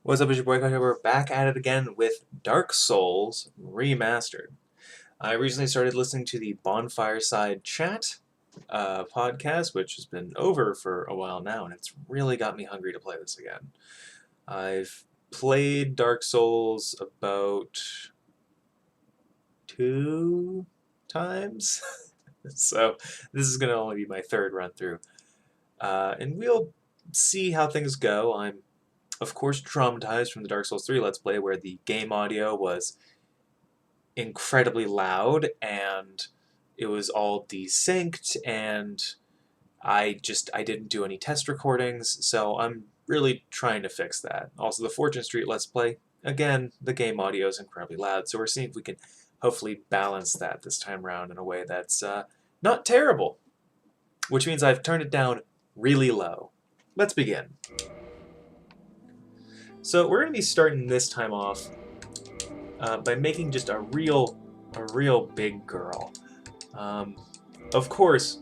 What's up, it's your boy Kytober, back at it again with Dark Souls Remastered. I recently started listening to the Bonfire Side Chat podcast, which has been over for a while now, and it's really got me hungry to play this again. I've played Dark Souls about 2 times, so this is going to only be my third run through. And we'll see how things go. I'm of course traumatized from the Dark Souls 3 Let's Play where the game audio was incredibly loud and it was all desynced and I didn't do any test recordings, so I'm really trying to fix that. Also, the Fortune Street Let's Play, again, the game audio is incredibly loud, so we're seeing if we can hopefully balance that this time around in a way that's not terrible, which means I've turned it down really low. Let's begin. So we're going to be starting this time off by making just a real big girl. Of course,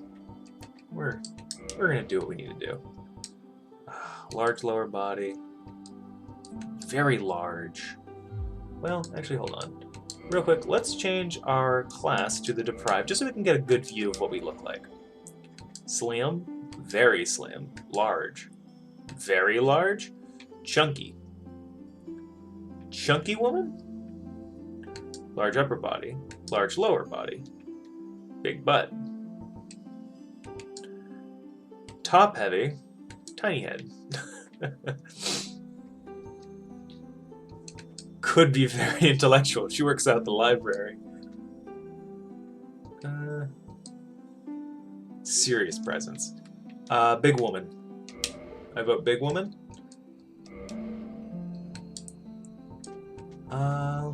we're going to do what we need to do. Large lower body, very large. Well, actually, hold on. Real quick, let's change our class to the Deprived, just so we can get a good view of what we look like. Slim, very slim. Large, very large. Chunky. Chunky woman? Large upper body, large lower body, big butt. Top heavy, tiny head. Could be very intellectual. She works out at the library. Serious presence. Big woman. I vote big woman.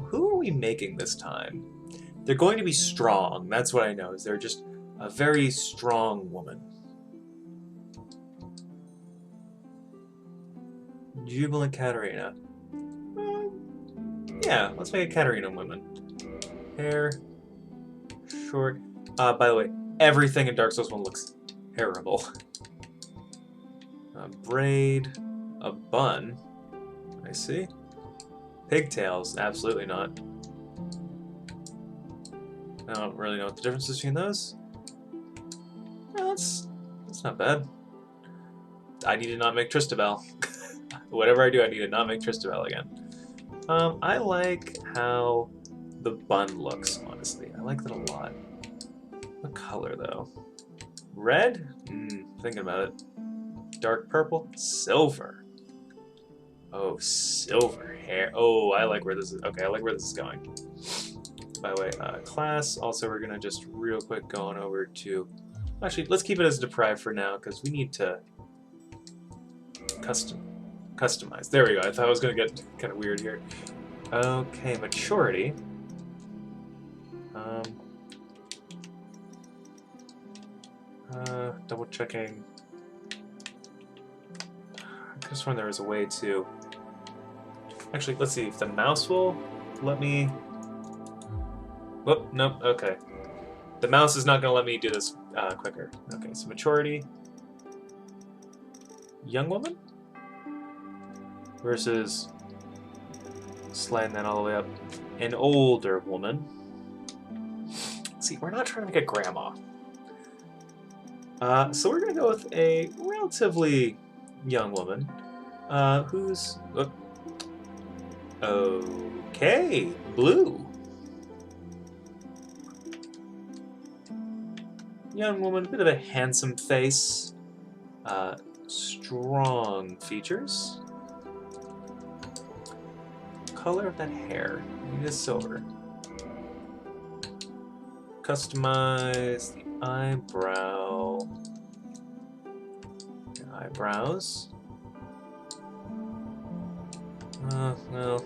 Who are we making this time? They're going to be strong. That's what I know. Is they're just a very strong woman. Jubilant Katarina. Yeah, let's make a Katarina woman. Hair. Short. By the way, everything in Dark Souls 1 looks terrible. A braid. A bun. I see. Pigtails, absolutely not. I don't really know what the difference is between those. No, that's not bad. I need to not make Tristabel. Whatever I do, I need to not make Tristabel again. I like how the bun looks, honestly. I like that a lot. What color, though? Red? Thinking about it. Dark purple? Silver. Oh, silver hair. Oh, I like where this is. Okay, I like where this is going. By the way, class. Also, we're gonna just real quick going over to. Actually, let's keep it as Deprived for now because we need to customize. There we go. I thought I was gonna get kind of weird here. Okay, maturity. Double checking. I could have sworn there was a way to. Actually, let's see if the mouse will let me. Whoop, nope, okay. The mouse is not going to let me do this quicker. Okay, so maturity. Young woman? Versus sliding that all the way up. An older woman. See, we're not trying to make a grandma. So we're going to go with a relatively young woman who's. Okay, blue. Young woman, bit of a handsome face, strong features. Color of that hair, it is silver. Customize the eyebrow. Eyebrows. Well.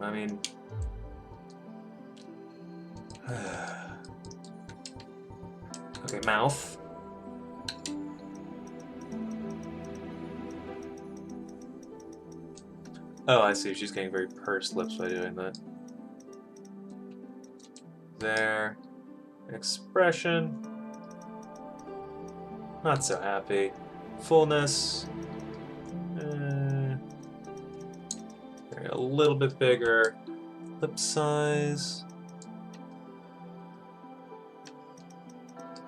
I mean. Okay, mouth. Oh, I see. She's getting very pursed lips by doing that. There. Expression. Not so happy. Fullness. A little bit bigger. Lip size.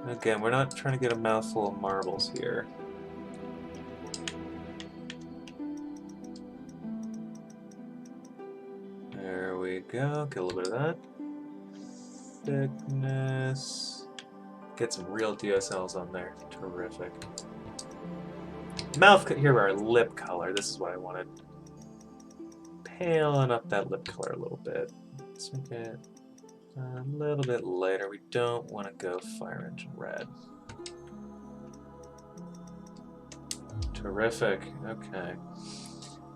Again, we're not trying to get a mouthful of marbles here. There we go. Get a little bit of that. Thickness. Get some real DSLs on there. Terrific. Mouth, here our lip color. This is what I wanted. Paling up that lip color a little bit. Let's make it a little bit lighter. We don't want to go Fire Engine red. Terrific. Okay.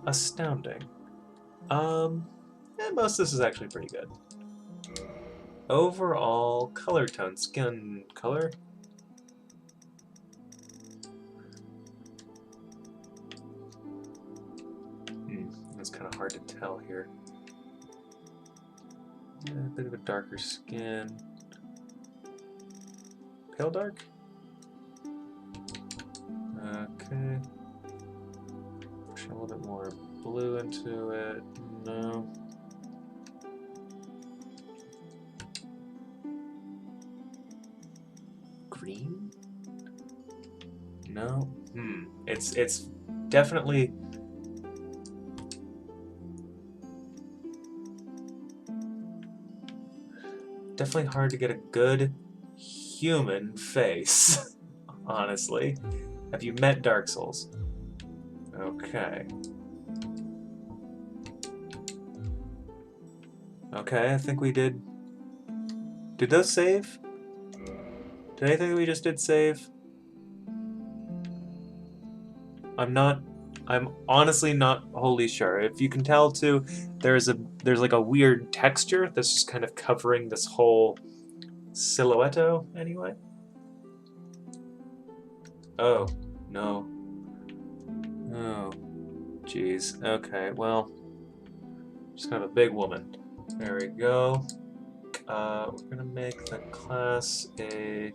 Astounding. Most of this is actually pretty good. Overall color tone, skin color. It's kind of hard to tell here. A bit of a darker skin. Pale dark? Okay. Push a little bit more blue into it. No. Green? No. It's definitely hard to get a good human face. Honestly. Have you met Dark Souls? Okay. Okay, I think we did. Did those save? Did I think we just did save? I'm honestly not wholly sure. If you can tell too, there's like a weird texture that's just kind of covering this whole silhouetto anyway. Oh, no. Oh, jeez. Okay, well, just kind of a big woman. There we go. We're gonna make the class a...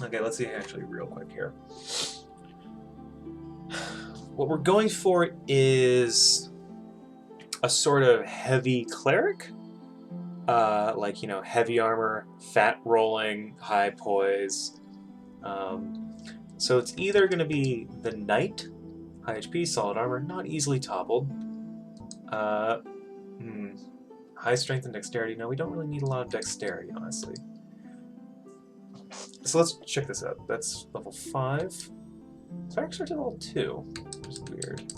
Okay, let's see actually real quick here. What we're going for is a sort of heavy cleric. Like, you know, heavy armor, fat rolling, high poise. So it's either going to be the knight, high HP, solid armor, not easily toppled. High strength and dexterity. No, we don't really need a lot of dexterity, honestly. So let's check this out. That's level 5. Cleric starts at level 2, which is weird.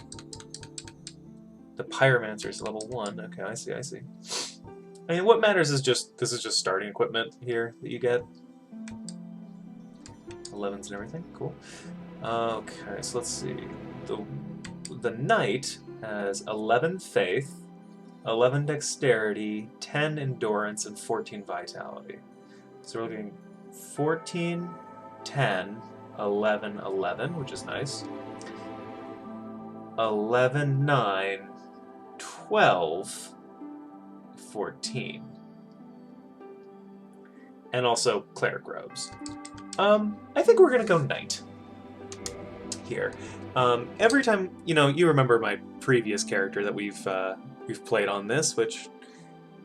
The Pyromancer is level 1. Okay, I see. I mean, what matters is just, this is just starting equipment here that you get. 11s and everything, cool. Okay, so let's see. The Knight has 11 Faith, 11 Dexterity, 10 Endurance, and 14 Vitality. So we're looking 14, 10, 11, 11, which is nice. 11, 9, 12, 14. And also Cleric Robes. I think we're gonna go Knight here. Every time, you know, you remember my previous character that we've played on this, which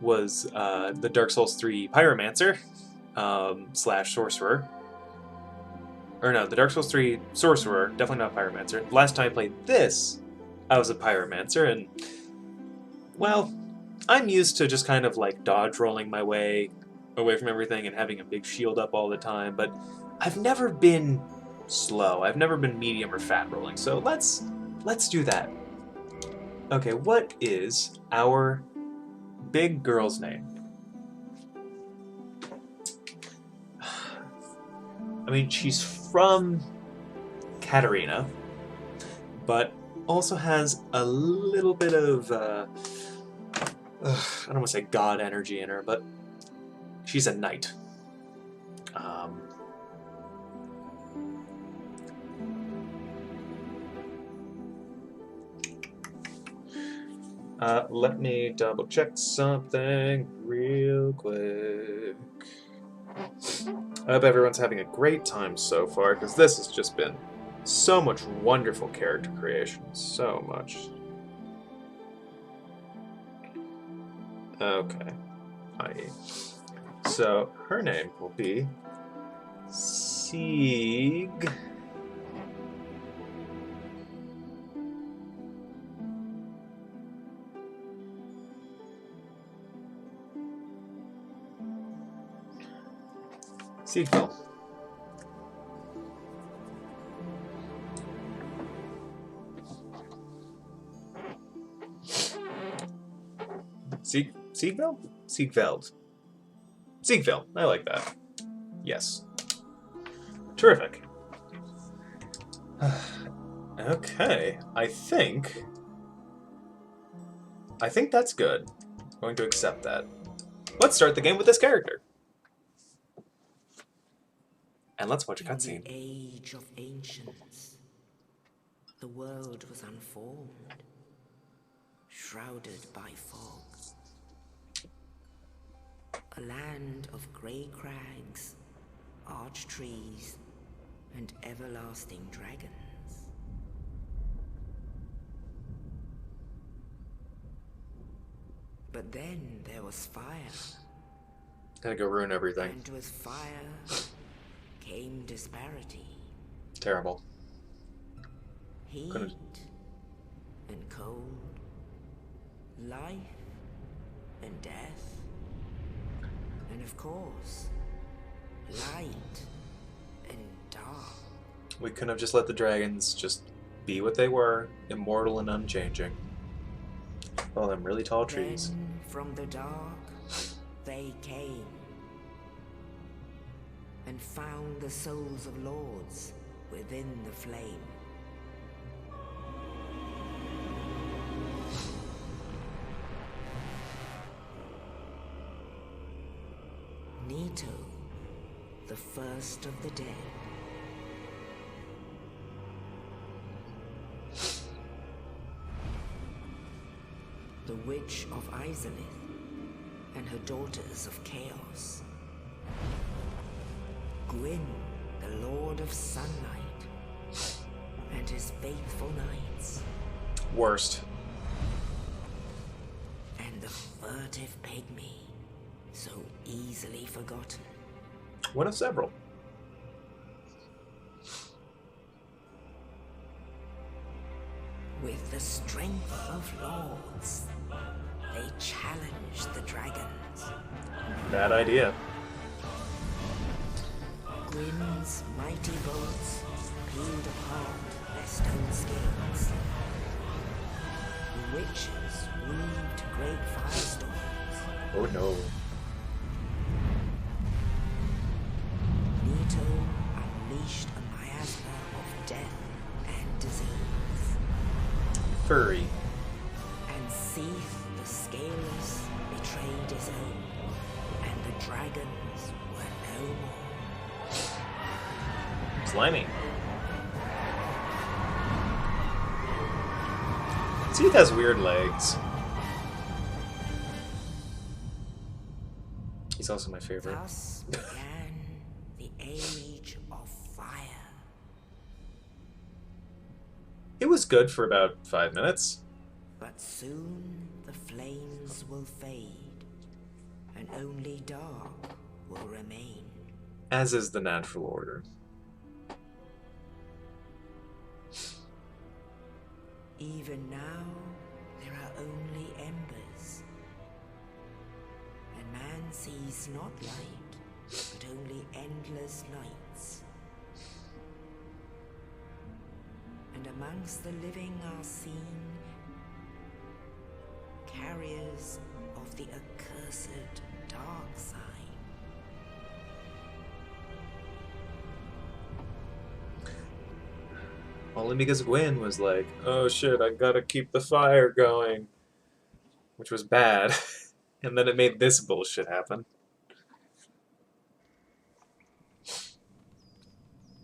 was the Dark Souls 3 Pyromancer slash Sorcerer. Or no, the Dark Souls 3 Sorcerer, definitely not Pyromancer. Last time I played this, I was a Pyromancer, and, well, I'm used to just kind of like dodge rolling my way away from everything and having a big shield up all the time, but I've never been slow. I've never been medium or fat rolling, so let's do that. Okay, what is our big girl's name? I mean, she's from Katarina, but also has a little bit of, I don't want to say god energy in her, but she's a knight. Let me double check something real quick. I hope everyone's having a great time so far, because this has just been so much wonderful character creation. So much. Okay. I.e. So, her name will be Sieg. Siegvel. Siegvel? Siegveld. Siegvel. I like that. Yes. Terrific. Okay. I think that's good. I'm going to accept that. Let's start the game with this character. And let's watch a cutscene. In the age of ancients, the world was unformed, shrouded by fog. A land of grey crags, arch trees, and everlasting dragons. But then there was fire. Gonna go ruin everything. And with fire came disparity. Terrible. Heat and cold. Life and death. And of course, light and dark. We couldn't have just let the dragons just be what they were, immortal and unchanging. Oh, them really tall trees. Then, from the dark, they came and found the souls of lords within the flame. Nito, the first of the dead. The Witch of Izalith and her daughters of Chaos. Gwyn, the Lord of Sunlight, and his faithful knights. Worst. And the furtive pygmy, so easily forgotten. One of several. With the strength of lords, they challenged the dragons. Bad idea. Gwyn's mighty bolts peeled apart their stone scales. The witches weaved great firestorms. Oh no. Nito unleashed a miasma of death and disease. Furry. And Seath the Scaleless betrayed his own, and the dragons were no more. Slimy. Seath has weird legs. He's also my favorite. Thus began the Age of Fire. It was good for about 5 minutes. But soon the flames will fade, and only dark will remain. As is the natural order. Even now, there are only embers. And man sees not light, but only endless nights. And amongst the living are seen carriers of the accursed dark side. Only because Gwyn was like, oh shit, I gotta keep the fire going. Which was bad. And then it made this bullshit happen.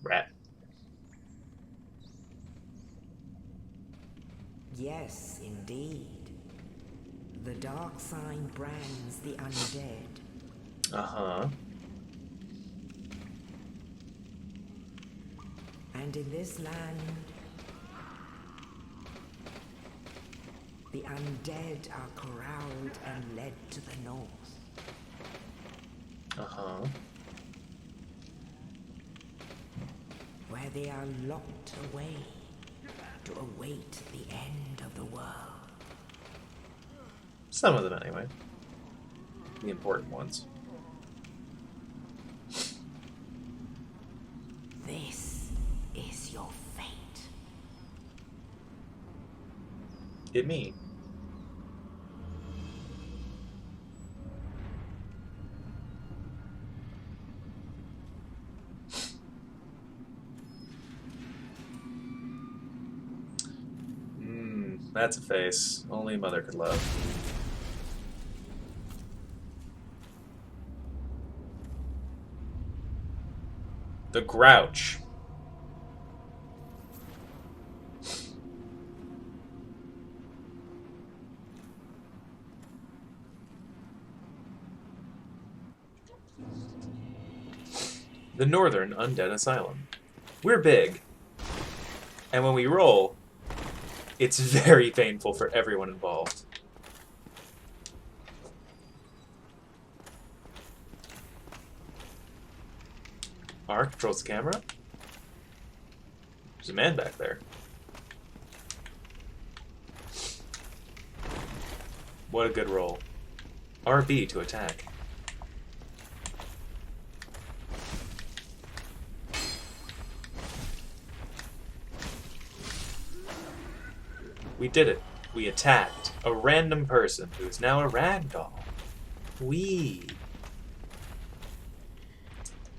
Rat. Yes, indeed. The dark sign brands the undead. Uh-huh. And in this land, the undead are corralled and led to the north. Uh-huh. Where they are locked away to await the end of the world. Some of them, anyway. The important ones. This is your fate. It me. That's a face only a mother could love. The Grouch. The Northern Undead Asylum. We're big. And when we roll, it's very painful for everyone involved. R controls the camera. There's a man back there. What a good roll. RB to attack. We did it. We attacked a random person who is now a ragdoll. Wee.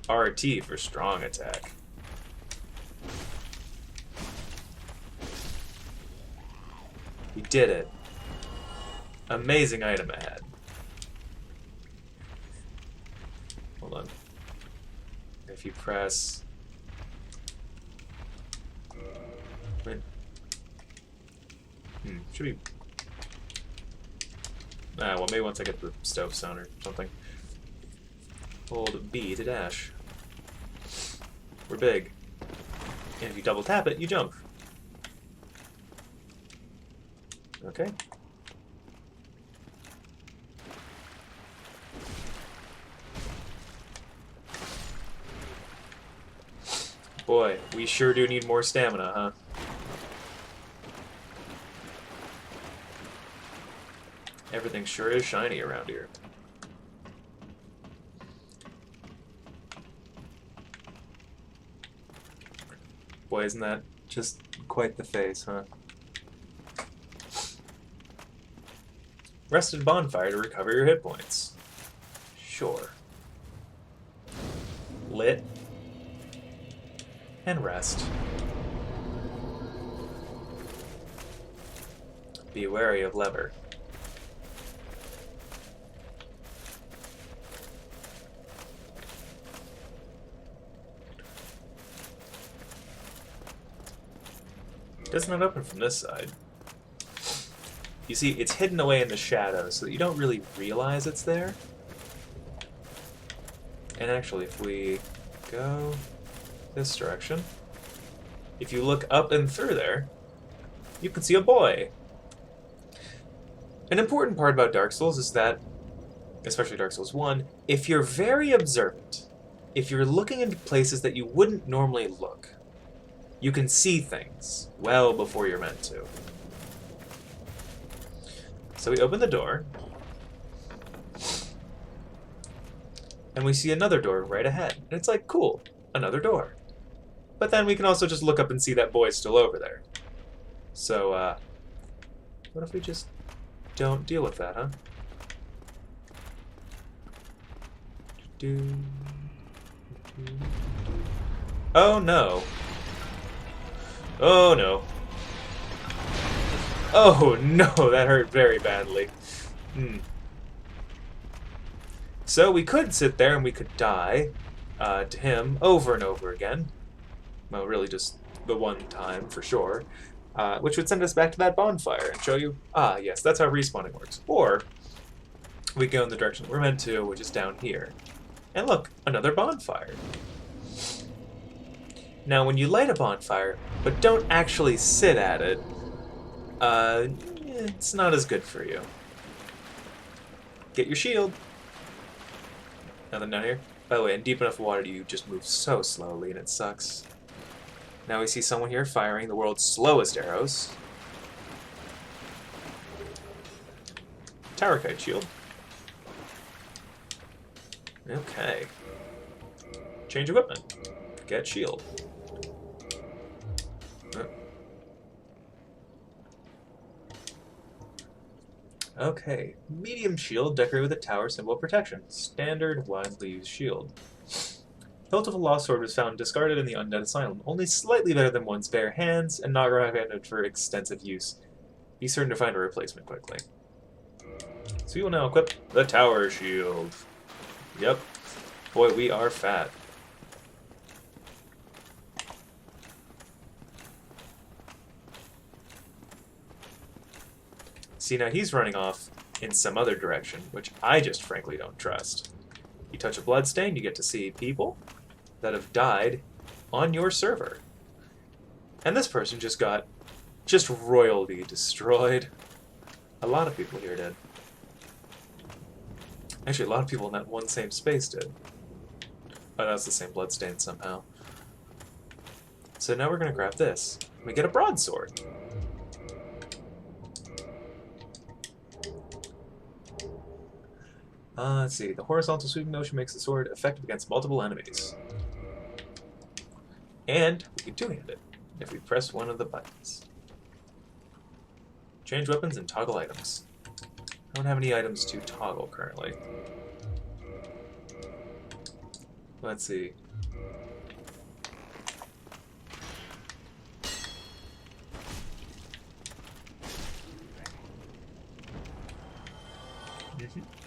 RT for strong attack. We did it. Amazing item ahead. Hold on. If you press... Wait. Should be... well, maybe once I get the stove sound or something. Hold B to dash. We're big. And if you double tap it, you jump. Okay. Boy, we sure do need more stamina, huh? Everything sure is shiny around here. Boy, isn't that just quite the face, huh? Rested bonfire to recover your hit points. Sure. Lit. And rest. Be wary of lever. Does not open from this side. You see, it's hidden away in the shadows, so that you don't really realize it's there. And actually, if we go this direction, if you look up and through there, you can see a boy. An important part about Dark Souls is that, especially Dark Souls 1, if you're very observant, if you're looking into places that you wouldn't normally look, you can see things well before you're meant to. So we open the door, and we see another door right ahead. And it's like, cool, another door. But then we can also just look up and see that boy's still over there. So, what if we just don't deal with that, huh? Oh no. Oh no. Oh no, that hurt very badly. So we could sit there and we could die to him over and over again. Well, really just the one time for sure. Which would send us back to that bonfire and show you, yes, that's how respawning works. Or we go in the direction we're meant to, which is down here. And look, another bonfire. Now, when you light a bonfire, but don't actually sit at it, it's not as good for you. Get your shield. Nothing down here. By the way, in deep enough water, you just move so slowly, and it sucks. Now we see someone here firing the world's slowest arrows. Tower kite shield. Okay. Change equipment. Get shield. Okay. Medium shield decorated with a tower symbol of protection. Standard widely used shield. Hilt of a lost sword was found discarded in the undead asylum. Only slightly better than one's bare hands and not recommended for extensive use. Be certain to find a replacement quickly. So we will now equip the tower shield. Yep. Boy, we are fat. See, now he's running off in some other direction, which I just frankly don't trust. You touch a bloodstain, you get to see people that have died on your server. And this person just got royally destroyed. A lot of people here did. Actually, a lot of people in that one same space did. Oh, that's the same bloodstain somehow. So now we're going to grab this. We get a broadsword. Let's see. The horizontal sweeping motion makes the sword effective against multiple enemies. And we can two-hand it if we press one of the buttons. Change weapons and toggle items. I don't have any items to toggle currently. Let's see.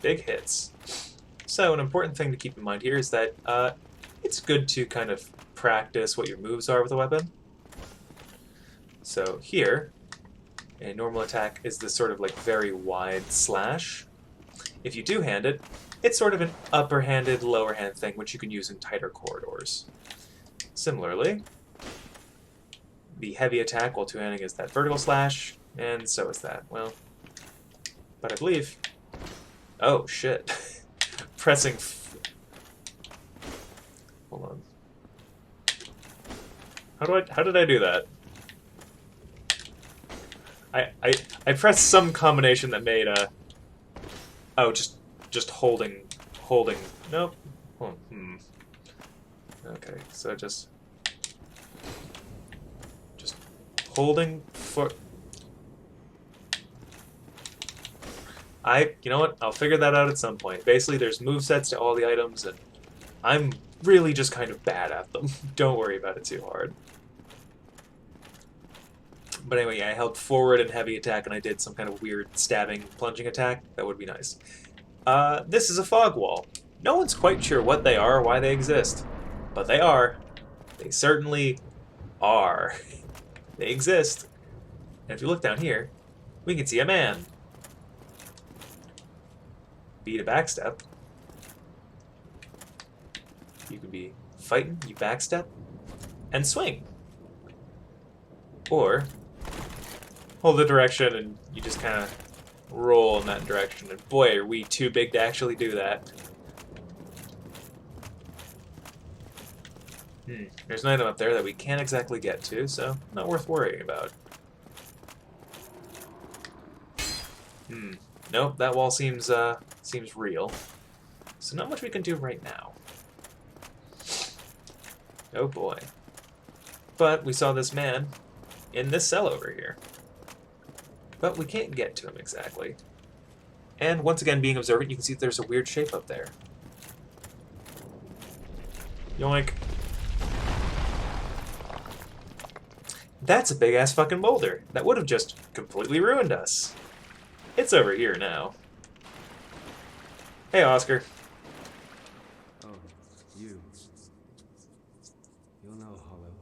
Big hits. So an important thing to keep in mind here is that it's good to kind of practice what your moves are with a weapon. So here, a normal attack is this sort of like very wide slash. If you do hand it, it's sort of an upper-handed, lower-hand thing, which you can use in tighter corridors. Similarly, the heavy attack while two-handing is that vertical slash, and so is that. Well, but I believe... Oh, shit. Pressing... Hold on. How did I do that? I pressed some combination that made a... Oh, just holding... Nope. Oh, Okay, so just holding for... You know what? I'll figure that out at some point. Basically, there's movesets to all the items, and I'm really just kind of bad at them. Don't worry about it too hard. But anyway, I held forward in heavy attack, and I did some kind of weird stabbing, plunging attack. That would be nice. This is a fog wall. No one's quite sure what they are or why they exist. But they are. They certainly are. They exist. And if you look down here, we can see a man. Beat a backstep. You could be fighting, you backstep, and swing. Or hold the direction and you just kind of roll in that direction. And boy, are we too big to actually do that. There's an item up there that we can't exactly get to, so not worth worrying about. Nope, that wall seems real. So not much we can do right now. Oh boy. But we saw this man in this cell over here. But we can't get to him exactly. And once again, being observant, you can see that there's a weird shape up there. Yoink. That's a big-ass fucking boulder. That would have just completely ruined us. It's over here now. Hey, Oscar. Oh, you. You're no hollow.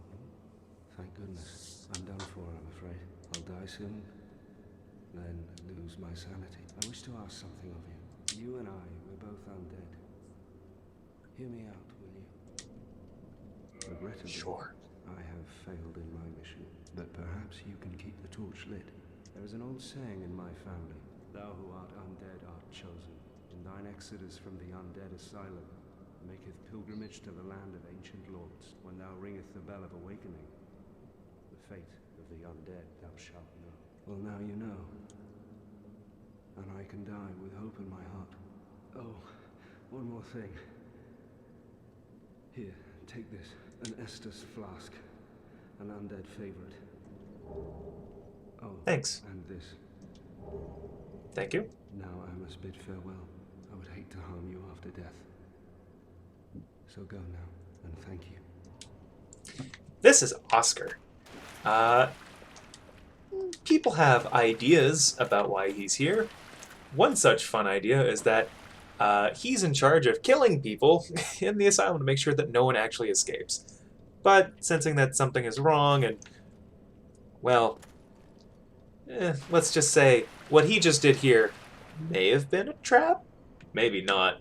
Thank goodness. I'm done for, I'm afraid. I'll die soon, then lose my sanity. I wish to ask something of you. You and I, we're both undead. Hear me out, will you? Regrettably, Sure. I have failed in my mission, but perhaps you can keep the torch lit. There is an old saying in my family, thou who art undead art chosen. In thine exodus from the undead asylum, maketh pilgrimage to the land of ancient lords. When thou ringeth the bell of awakening, the fate of the undead thou shalt know. Well, now you know. And I can die with hope in my heart. Oh, one more thing. Here, take this. An Estus flask. An undead favorite. Oh, Thanks. and this. Thank you. Now I must bid farewell. I would hate to harm you after death. So go now, and thank you. This is Oscar. People have ideas about why he's here. One such fun idea is that he's in charge of killing people in the asylum to make sure that no one actually escapes. But sensing that something is wrong and, well, let's just say what he just did here may have been a trap? Maybe not.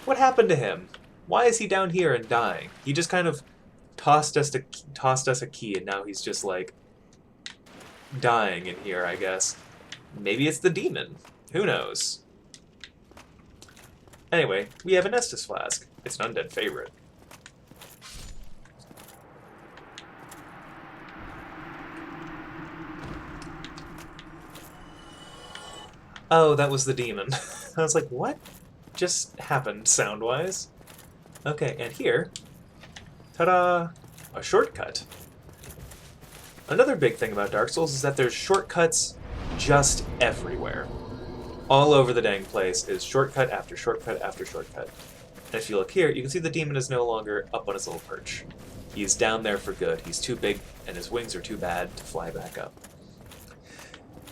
What happened to him? Why is he down here and dying? He just kind of tossed us a key, and now he's just, like, dying in here, I guess. Maybe it's the demon. Who knows? Anyway, we have an Estus flask. It's an undead favorite. Oh, that was the demon. I was like, what just happened sound-wise? Okay, and here, ta-da, a shortcut. Another big thing about Dark Souls is that there's shortcuts just everywhere. All over the dang place is shortcut after shortcut after shortcut. And if you look here, you can see the demon is no longer up on his little perch. He's down there for good. He's too big, and his wings are too bad to fly back up.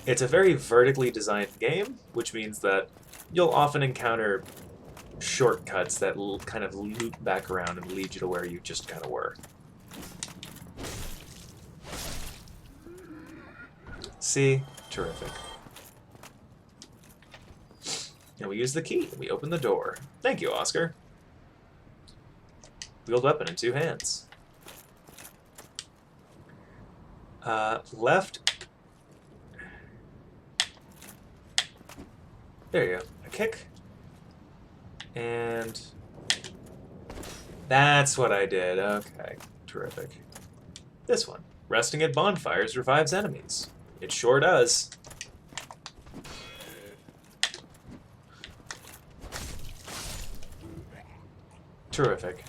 It's a very vertically designed game, which means that you'll often encounter shortcuts that will kind of loop back around and lead you to where you just kind of were. See? Terrific. And we use the key. We open the door. Thank you, Oscar. Wheeled weapon in 2 hands. Left. There you go. A kick. And that's what I did. Okay. Terrific. This one. Resting at bonfires revives enemies. It sure does. Terrific.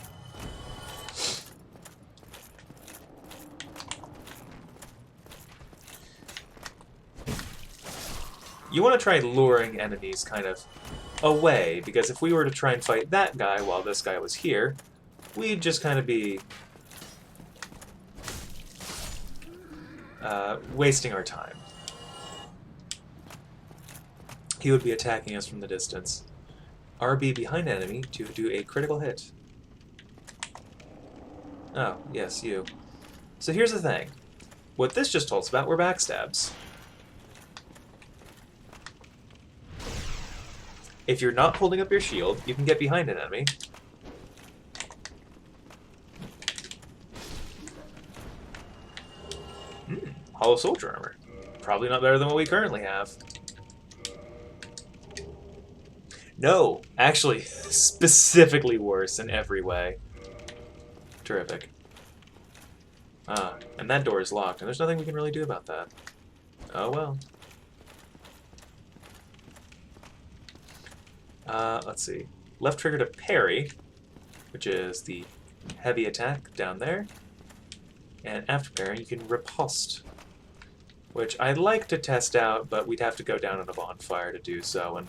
You want to try luring enemies kind of away, because if we were to try and fight that guy while this guy was here, we'd just kind of be wasting our time. He would be attacking us from the distance. RB behind enemy to do a critical hit. Oh, yes, you. So here's the thing. What this just told us about were backstabs. If you're not holding up your shield, you can get behind an enemy. Hollow soldier armor. Probably not better than what we currently have. No, actually, specifically worse in every way. Terrific. And that door is locked, and there's nothing we can really do about that. Oh well. Let's see. Left trigger to parry, which is the heavy attack down there. And after parrying, you can riposte, which I'd like to test out, but we'd have to go down on a bonfire to do so, and,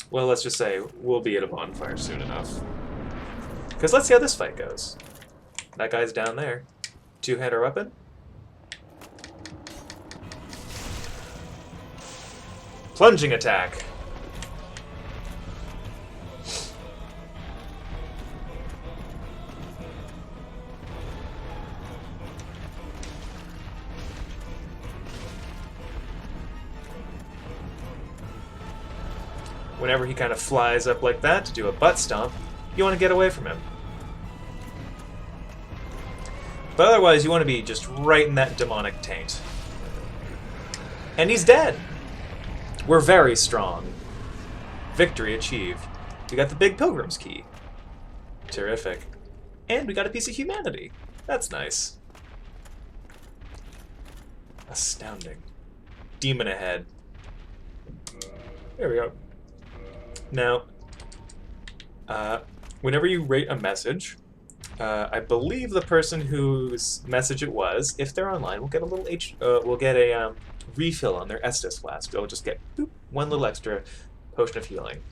well, let's just say we'll be at a bonfire soon enough. Because let's see how this fight goes. That guy's down there. Two-hander weapon. Plunging attack. Whenever he kind of flies up like that to do a butt stomp, you want to get away from him. But otherwise, you want to be just right in that demonic taint. And he's dead! We're very strong. Victory achieved. We got the Big Pilgrim's Key. Terrific. And we got a piece of humanity. That's nice. Astounding. Demon ahead. There we go. Now, whenever you rate a message, I believe the person whose message it was, if they're online, will get a little will get a refill on their Estus flask. They'll just get boop, one little extra potion of healing.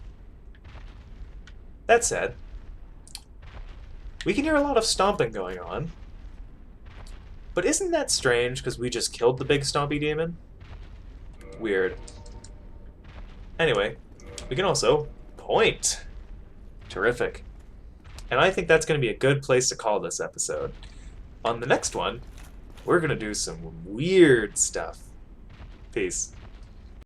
That said, we can hear a lot of stomping going on. But isn't that strange, because we just killed the big stompy demon? Weird. Anyway, we can also point. Terrific. And I think that's going to be a good place to call this episode. On the next one, we're going to do some weird stuff. Peace.